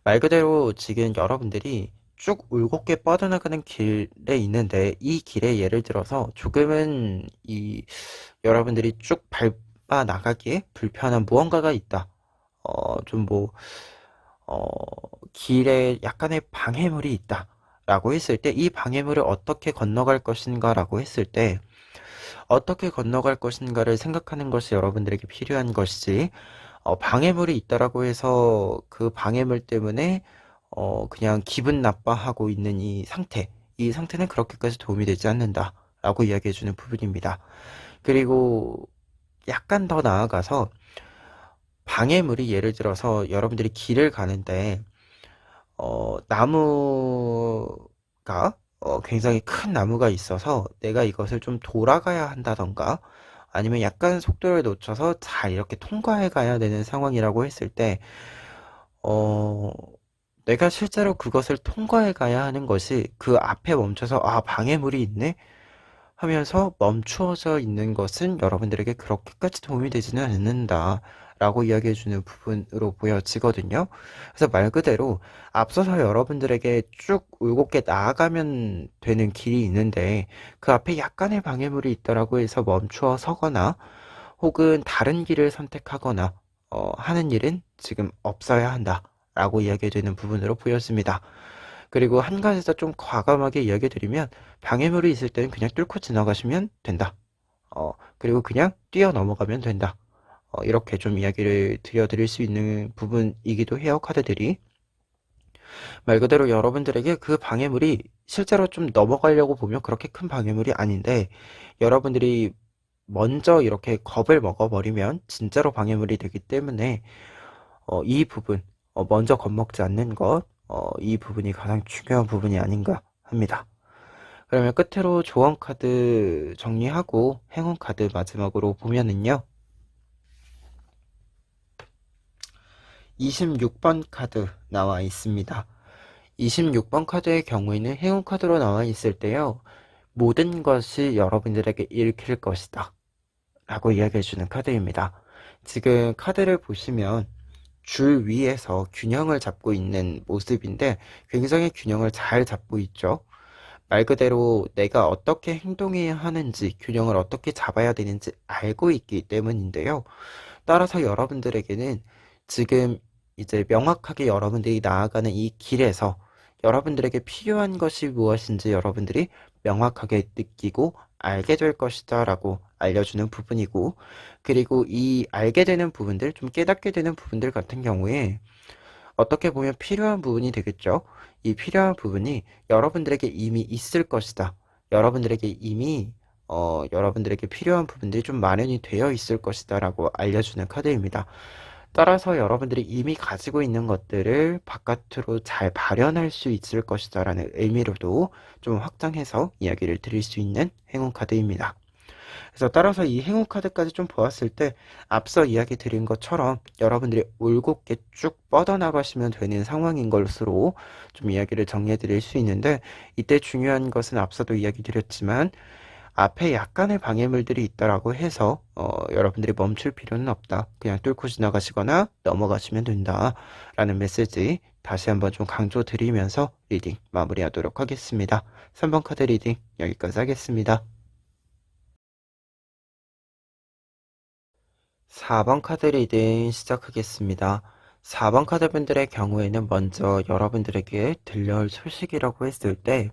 S1: 말 그대로 지금 여러분들이 쭉 울곧게 뻗어나가는 길에 있는데 이 길에 예를 들어서 조금은 이 여러분들이 쭉 밟아 나가기에 불편한 무언가가 있다. 좀 뭐, 길에 약간의 방해물이 있다. 라고 했을 때 이 방해물을 어떻게 건너갈 것인가 라고 했을 때 어떻게 건너갈 것인가를 생각하는 것이 여러분들에게 필요한 것이지 방해물이 있다라고 해서 그 방해물 때문에 그냥 기분 나빠하고 있는 이 상태는 그렇게까지 도움이 되지 않는다라고 이야기해주는 부분입니다. 그리고 약간 더 나아가서 방해물이 예를 들어서 여러분들이 길을 가는데 나무가 굉장히 큰 나무가 있어서 내가 이것을 좀 돌아가야 한다던가 아니면 약간 속도를 놓쳐서 잘 이렇게 통과해 가야 되는 상황이라고 했을 때 어, 내가 실제로 그것을 통과해 가야 하는 것이 그 앞에 멈춰서 아, 방해물이 있네 하면서 멈추어져 있는 것은 여러분들에게 그렇게까지 도움이 되지는 않는다 라고 이야기해주는 부분으로 보여지거든요. 그래서 말 그대로 앞서서 여러분들에게 쭉 울곧게 나아가면 되는 길이 있는데 그 앞에 약간의 방해물이 있다라고 해서 멈추어 서거나 혹은 다른 길을 선택하거나 하는 일은 지금 없어야 한다 라고 이야기되는 부분으로 보였습니다. 그리고 한 가지 더 좀 과감하게 이야기 드리면 방해물이 있을 때는 그냥 뚫고 지나가시면 된다. 그리고 그냥 뛰어 넘어가면 된다. 이렇게 좀 이야기를 드릴 수 있는 부분이기도 해요, 카드들이. 말 그대로 여러분들에게 그 방해물이 실제로 좀 넘어가려고 보면 그렇게 큰 방해물이 아닌데 여러분들이 먼저 이렇게 겁을 먹어버리면 진짜로 방해물이 되기 때문에 이 부분, 먼저 겁먹지 않는 것, 이 부분이 가장 중요한 부분이 아닌가 합니다. 그러면 끝으로 조언 카드 정리하고 행운 카드 마지막으로 보면은요. 26번 카드 나와 있습니다. 26번 카드의 경우에는 행운 카드로 나와 있을 때요. 모든 것이 여러분들에게 읽힐 것이다. 라고 이야기해주는 카드입니다. 지금 카드를 보시면 줄 위에서 균형을 잡고 있는 모습인데 굉장히 균형을 잘 잡고 있죠. 말 그대로 내가 어떻게 행동해야 하는지, 균형을 어떻게 잡아야 되는지 알고 있기 때문인데요. 따라서 여러분들에게는 지금 이제 명확하게 여러분들이 나아가는 이 길에서 여러분들에게 필요한 것이 무엇인지 여러분들이 명확하게 느끼고 알게 될 것이다 라고 알려주는 부분이고, 그리고 이 알게 되는 부분들, 좀 깨닫게 되는 부분들 같은 경우에 어떻게 보면 필요한 부분이 되겠죠. 이 필요한 부분이 여러분들에게 이미 있을 것이다. 여러분들에게 이미 여러분들에게 필요한 부분들이 좀 마련이 되어 있을 것이다 라고 알려주는 카드입니다. 따라서 여러분들이 이미 가지고 있는 것들을 바깥으로 잘 발현할 수 있을 것이다 라는 의미로도 좀 확장해서 이야기를 드릴 수 있는 행운 카드입니다. 그래서 따라서 이 행운 카드까지 좀 보았을 때 앞서 이야기 드린 것처럼 여러분들이 올곧게 쭉 뻗어나가시면 되는 상황인 것으로 좀 이야기를 정리해 드릴 수 있는데, 이때 중요한 것은 앞서도 이야기 드렸지만 앞에 약간의 방해물들이 있다라고 해서 여러분들이 멈출 필요는 없다. 그냥 뚫고 지나가시거나 넘어가시면 된다. 라는 메시지 다시 한번 좀 강조드리면서 리딩 마무리하도록 하겠습니다. 3번 카드 리딩 여기까지 하겠습니다. 4번 카드 리딩 시작하겠습니다. 4번 카드 분들의 경우에는 먼저 여러분들에게 들려올 소식이라고 했을 때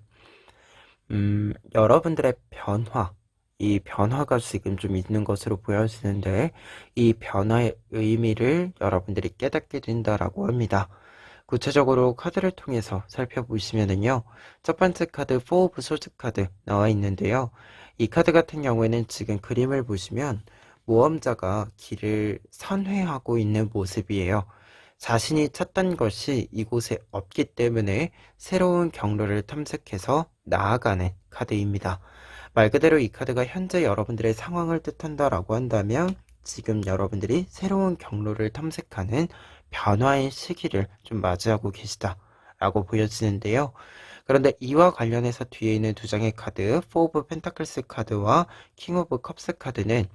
S1: 여러분들의 변화, 이 변화가 지금 좀 있는 것으로 보여지는데 이 변화의 의미를 여러분들이 깨닫게 된다라고 합니다. 구체적으로 카드를 통해서 살펴보시면은요. 첫 번째 카드 4 오브 소드 카드 나와 있는데요. 이 카드 같은 경우에는 지금 그림을 보시면 모험자가 길을 선회하고 있는 모습이에요. 자신이 찾던 것이 이곳에 없기 때문에 새로운 경로를 탐색해서 나아가는 카드입니다. 말 그대로 이 카드가 현재 여러분들의 상황을 뜻한다라고 한다면 지금 여러분들이 새로운 경로를 탐색하는 변화의 시기를 좀 맞이하고 계시다라고 보여지는데요. 그런데 이와 관련해서 뒤에 있는 두 장의 카드, 4 오브 펜타클스 카드와 킹 오브 컵스 카드는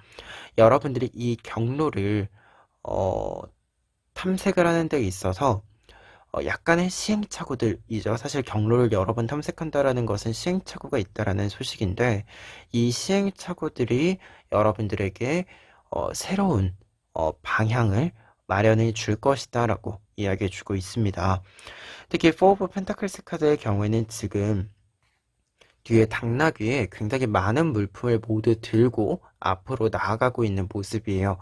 S1: 여러분들이 이 경로를 어, 탐색을 하는 데 있어서 약간의 시행착오들이죠. 사실 경로를 여러 번 탐색한다라는 것은 시행착오가 있다라는 소식인데 이 시행착오들이 여러분들에게 새로운 방향을 마련해 줄 것이다라고 이야기해 주고 있습니다. 특히 4 오브 펜타클스 카드의 경우에는 지금 뒤에 당나귀에 굉장히 많은 물품을 모두 들고 앞으로 나아가고 있는 모습이에요.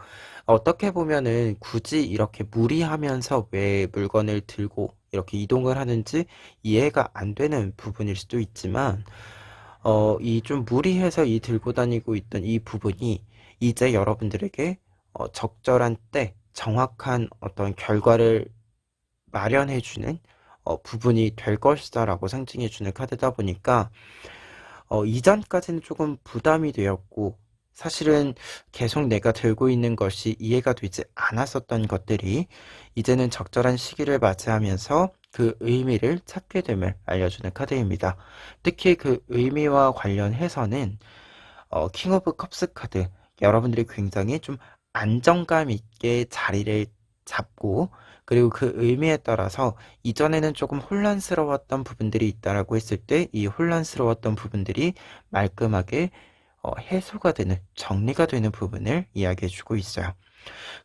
S1: 어떻게 보면은 굳이 이렇게 무리하면서 왜 물건을 들고 이렇게 이동을 하는지 이해가 안 되는 부분일 수도 있지만, 이 좀 무리해서 이 들고 다니고 있던 이 부분이 이제 여러분들에게 적절한 때 정확한 어떤 결과를 마련해주는 부분이 될 것이다라고 상징해주는 카드다 보니까 이전까지는 조금 부담이 되었고 사실은 계속 내가 들고 있는 것이 이해가 되지 않았었던 것들이 이제는 적절한 시기를 맞이하면서 그 의미를 찾게 됨을 알려주는 카드입니다. 특히 그 의미와 관련해서는 킹 오브 컵스 카드 여러분들이 굉장히 좀 안정감 있게 자리를 잡고 그리고 그 의미에 따라서 이전에는 조금 혼란스러웠던 부분들이 있다라고 했을 때 이 혼란스러웠던 부분들이 말끔하게 해소가 되는 정리가 되는 부분을 이야기해 주고 있어요.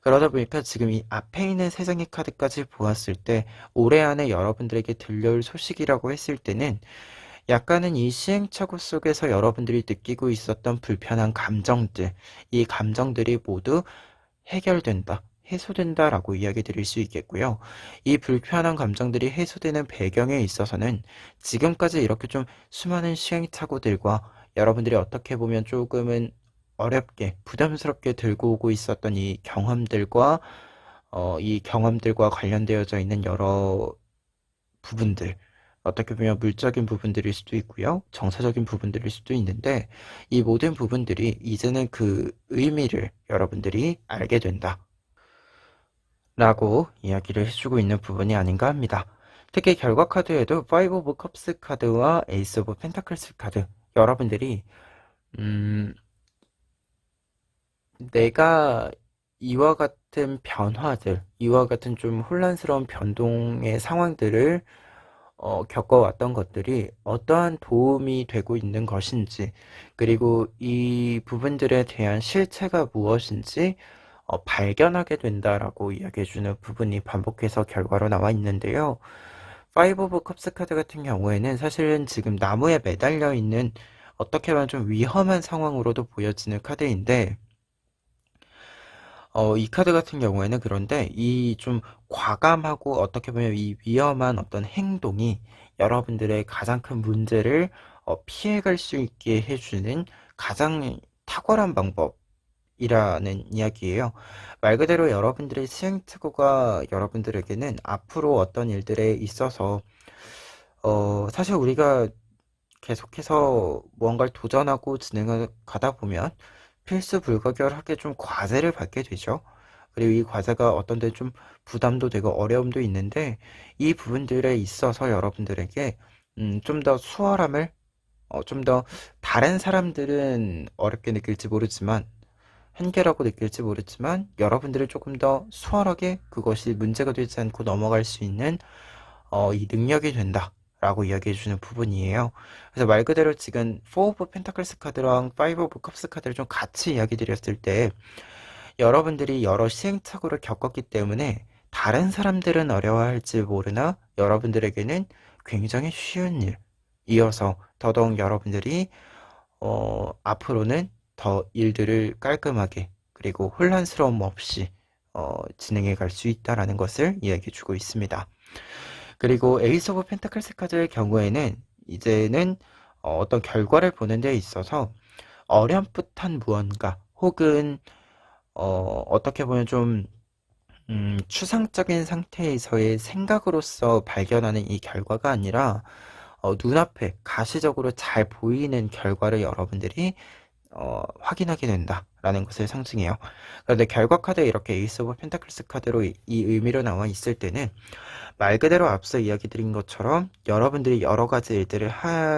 S1: 그러다 보니까 지금 이 앞에 있는 세 장의 카드까지 보았을 때 올해 안에 여러분들에게 들려올 소식이라고 했을 때는 약간은 이 시행착오 속에서 여러분들이 느끼고 있었던 불편한 감정들, 이 감정들이 모두 해결된다, 해소된다라고 이야기 드릴 수 있겠고요. 이 불편한 감정들이 해소되는 배경에 있어서는 지금까지 이렇게 좀 수많은 시행착오들과 여러분들이 어떻게 보면 조금은 어렵게, 부담스럽게 들고 오고 있었던 이 경험들과 관련되어져 있는 여러 부분들, 어떻게 보면 물적인 부분들일 수도 있고요. 정서적인 부분들일 수도 있는데 이 모든 부분들이 이제는 그 의미를 여러분들이 알게 된다 라고 이야기를 해주고 있는 부분이 아닌가 합니다. 특히 결과 카드에도 5 오브 컵스 카드와 에이스 오브 펜타클스 카드 여러분들이 음, 내가 이와 같은 변화들, 이와 같은 좀 혼란스러운 변동의 상황들을 겪어왔던 것들이 어떠한 도움이 되고 있는 것인지, 그리고 이 부분들에 대한 실체가 무엇인지 발견하게 된다라고 이야기해주는 부분이 반복해서 결과로 나와 있는데요. 5 오브 컵스 카드 같은 경우에는 사실은 지금 나무에 매달려 있는 어떻게 보면 좀 위험한 상황으로도 보여지는 카드인데, 이 카드 같은 경우에는 그런데 이 좀 과감하고 어떻게 보면 이 위험한 어떤 행동이 여러분들의 가장 큰 문제를 피해갈 수 있게 해주는 가장 탁월한 방법이라는 이야기예요. 말 그대로 여러분들의 시행착오가 여러분들에게는 앞으로 어떤 일들에 있어서 사실 우리가 계속해서 무언가를 도전하고 진행을 가다 보면 필수 불가결하게 좀 과제를 받게 되죠. 그리고 이 과제가 어떤 데 좀 부담도 되고 어려움도 있는데 이 부분들에 있어서 여러분들에게 좀 더 수월함을 좀 더 다른 사람들은 어렵게 느낄지 모르지만 한계라고 느낄지 모르지만 여러분들은 조금 더 수월하게 그것이 문제가 되지 않고 넘어갈 수 있는 이 능력이 된다라고 이야기해주는 부분이에요. 그래서 말 그대로 지금 4 오브 펜타클스 카드랑 5 오브 컵스 카드를 좀 같이 이야기 드렸을 때 여러분들이 여러 시행착오를 겪었기 때문에 다른 사람들은 어려워할지 모르나 여러분들에게는 굉장히 쉬운 일이어서 더더욱 여러분들이 앞으로는 더 일들을 깔끔하게 그리고 혼란스러움 없이 진행해 갈 수 있다라는 것을 이야기해 주고 있습니다. 그리고 에이스 오브 펜타클스 카드의 경우에는 이제는 어떤 결과를 보는 데 있어서 어렴풋한 무언가 혹은 어떻게 보면 좀 추상적인 상태에서의 생각으로서 발견하는 이 결과가 아니라 눈앞에 가시적으로 잘 보이는 결과를 여러분들이 확인하게 된다라는 것을 상징해요. 그런데 결과 카드에 이렇게 에이스 오브 펜타클스 카드로 이 의미로 나와 있을 때는 말 그대로 앞서 이야기 드린 것처럼 여러분들이 여러 가지 일들을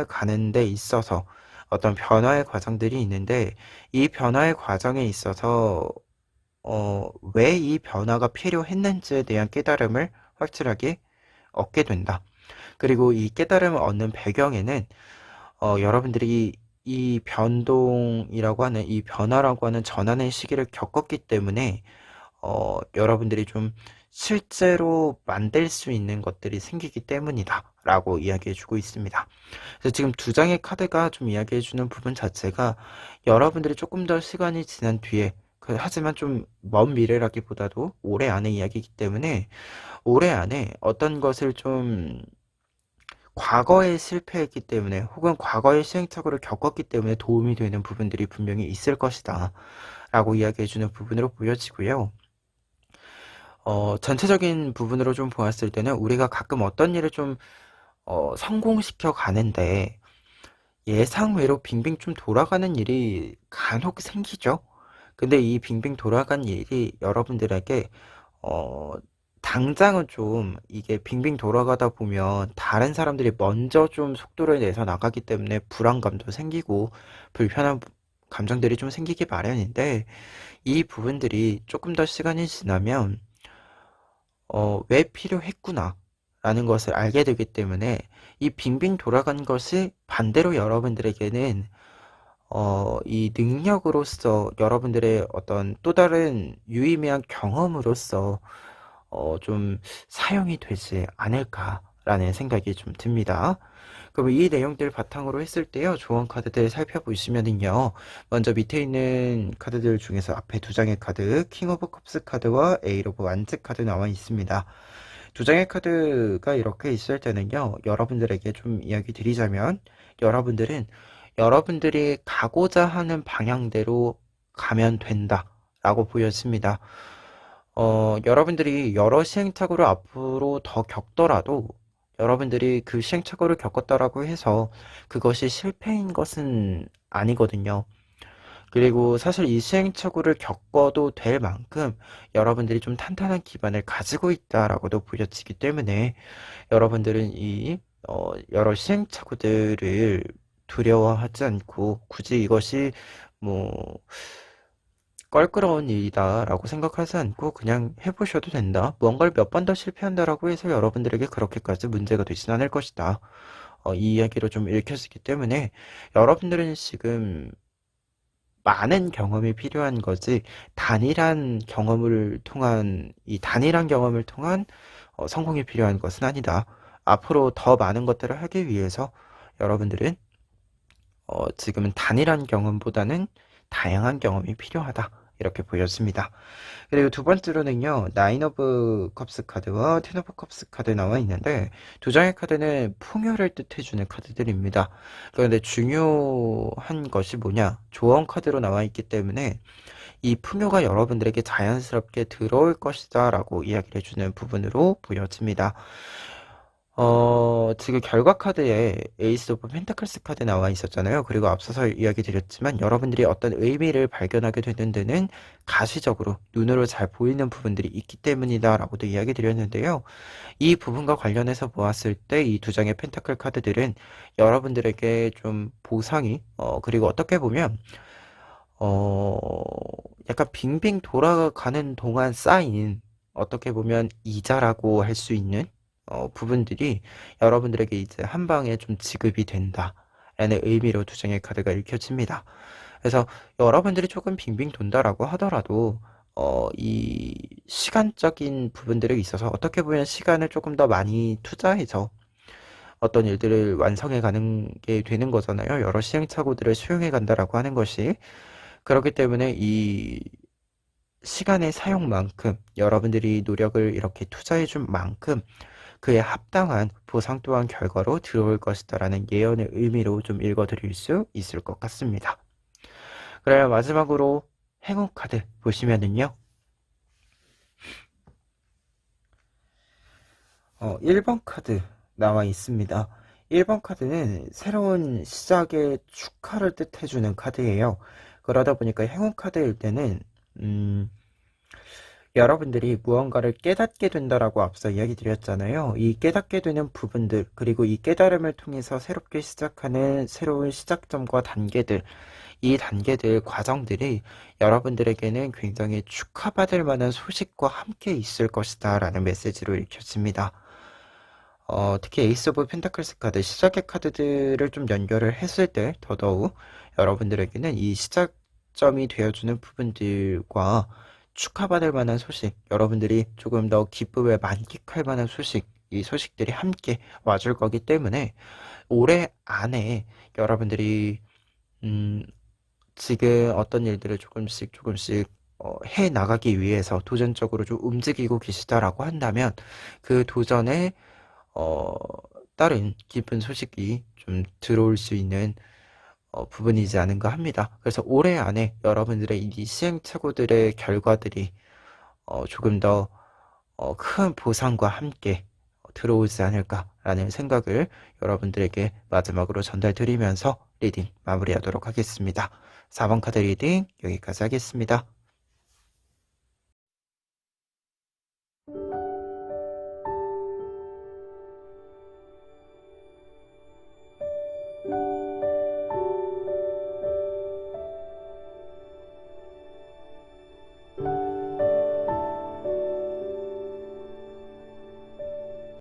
S1: 가는 데 있어서 어떤 변화의 과정들이 있는데 이 변화의 과정에 있어서 왜 이 변화가 필요했는지에 대한 깨달음을 확실하게 얻게 된다. 그리고 이 깨달음을 얻는 배경에는 여러분들이 이 변동이라고 하는 이 변화라고 하는 전환의 시기를 겪었기 때문에 여러분들이 좀 실제로 만들 수 있는 것들이 생기기 때문이다 라고 이야기해 주고 있습니다. 그래서 지금 두 장의 카드가 좀 이야기해 주는 부분 자체가 여러분들이 조금 더 시간이 지난 뒤에 하지만 좀 먼 미래라기보다도 올해 안에 이야기이기 때문에 올해 안에 어떤 것을 좀 과거에 실패했기 때문에 혹은 과거의 시행착오를 겪었기 때문에 도움이 되는 부분들이 분명히 있을 것이다 라고 이야기해주는 부분으로 보여지고요. 전체적인 부분으로 좀 보았을 때는 우리가 가끔 어떤 일을 좀 성공시켜 가는데 예상외로 빙빙 좀 돌아가는 일이 간혹 생기죠. 근데 이 빙빙 돌아간 일이 여러분들에게 당장은 좀 이게 빙빙 돌아가다 보면 다른 사람들이 먼저 좀 속도를 내서 나가기 때문에 불안감도 생기고 불편한 감정들이 좀 생기기 마련인데 이 부분들이 조금 더 시간이 지나면 왜 필요했구나 라는 것을 알게 되기 때문에 이 빙빙 돌아간 것이 반대로 여러분들에게는 이 능력으로서 여러분들의 어떤 또 다른 유의미한 경험으로서 좀 사용이 되지 않을까라는 생각이 좀 듭니다. 그럼 이 내용들 바탕으로 했을 때요, 조언 카드들 살펴보시면은요, 먼저 밑에 있는 카드들 중에서 앞에 두 장의 카드, 킹 오브 컵스 카드와 에일 오브 완즈 카드 나와 있습니다. 두 장의 카드가 이렇게 있을 때는요, 여러분들에게 좀 이야기 드리자면, 여러분들은 여러분들이 가고자 하는 방향대로 가면 된다 라고 보여집니다. 여러분들이 여러 시행착오를 앞으로 더 겪더라도 여러분들이 그 시행착오를 겪었다라고 해서 그것이 실패인 것은 아니거든요. 그리고 사실 이 시행착오를 겪어도 될 만큼 여러분들이 좀 탄탄한 기반을 가지고 있다라고도 보여지기 때문에 여러분들은 이 여러 시행착오들을 두려워하지 않고 굳이 이것이 뭐 껄끄러운 일이다라고 생각하지 않고 그냥 해보셔도 된다. 뭔가를 몇 번 더 실패한다라고 해서 여러분들에게 그렇게까지 문제가 되진 않을 것이다. 이 이야기로 좀 읽혀지기 때문에 여러분들은 지금 많은 경험이 필요한 거지 단일한 경험을 통한 이 단일한 경험을 통한 성공이 필요한 것은 아니다. 앞으로 더 많은 것들을 하기 위해서 여러분들은 지금은 단일한 경험보다는 다양한 경험이 필요하다. 이렇게 보여집니다. 그리고 두 번째로는요, 나인 오브 컵스 카드와 텐 오브 컵스 카드 나와 있는데 두 장의 카드는 풍요를 뜻해주는 카드들입니다. 그런데 중요한 것이 뭐냐? 조언 카드로 나와 있기 때문에 이 풍요가 여러분들에게 자연스럽게 들어올 것이다 라고 이야기를 해주는 부분으로 보여집니다. 지금 결과 카드에 에이스 오브 펜타클스 카드 나와 있었잖아요. 그리고 앞서서 이야기 드렸지만 여러분들이 어떤 의미를 발견하게 되는 데는 가시적으로 눈으로 잘 보이는 부분들이 있기 때문이다라고도 이야기 드렸는데요. 이 부분과 관련해서 보았을 때 이 두 장의 펜타클 카드들은 여러분들에게 좀 보상이, 그리고 어떻게 보면, 어, 약간 빙빙 돌아가는 동안 쌓인 어떻게 보면 이자라고 할 수 있는 부분들이 여러분들에게 이제 한 방에 좀 지급이 된다라는 의미로 두 장의 카드가 읽혀집니다. 그래서 여러분들이 조금 빙빙 돈다라고 하더라도 이 시간적인 부분들에 있어서 어떻게 보면 시간을 조금 더 많이 투자해서 어떤 일들을 완성해 가는 게 되는 거잖아요. 여러 시행착오들을 수용해 간다라고 하는 것이. 그렇기 때문에 이 시간의 사용만큼 여러분들이 노력을 이렇게 투자해 준 만큼 그에 합당한 보상 또한 결과로 들어올 것이다라는 예언의 의미로 좀 읽어드릴 수 있을 것 같습니다. 그러면 마지막으로 행운 카드 보시면은요. 1번 카드 나와 있습니다. 1번 카드는 새로운 시작의 축하를 뜻해주는 카드예요. 그러다 보니까 행운 카드일 때는 여러분들이 무언가를 깨닫게 된다라고 앞서 이야기 드렸잖아요. 이 깨닫게 되는 부분들, 그리고 이 깨달음을 통해서 새롭게 시작하는 새로운 시작점과 단계들, 이 단계들, 과정들이 여러분들에게는 굉장히 축하받을 만한 소식과 함께 있을 것이다 라는 메시지로 읽혀집니다. 특히 에이스 오브 펜타클스 카드, 시작의 카드들을 좀 연결을 했을 때 더더욱 여러분들에게는 이 시작점이 되어주는 부분들과 축하받을 만한 소식, 여러분들이 조금 더 기쁨을 만끽할 만한 소식, 이 소식들이 함께 와줄 거기 때문에 올해 안에 여러분들이 지금 어떤 일들을 조금씩 해 나가기 위해서 도전적으로 좀 움직이고 계시다라고 한다면 그 도전에 어, 다른 기쁜 소식이 좀 들어올 수 있는 부분이지 않은가 합니다. 그래서 올해 안에 여러분들의 이 시행착오들의 결과들이 조금 더 큰 보상과 함께 들어오지 않을까라는 생각을 여러분들에게 마지막으로 전달드리면서 리딩 마무리하도록 하겠습니다. 4번 카드 리딩 여기까지 하겠습니다.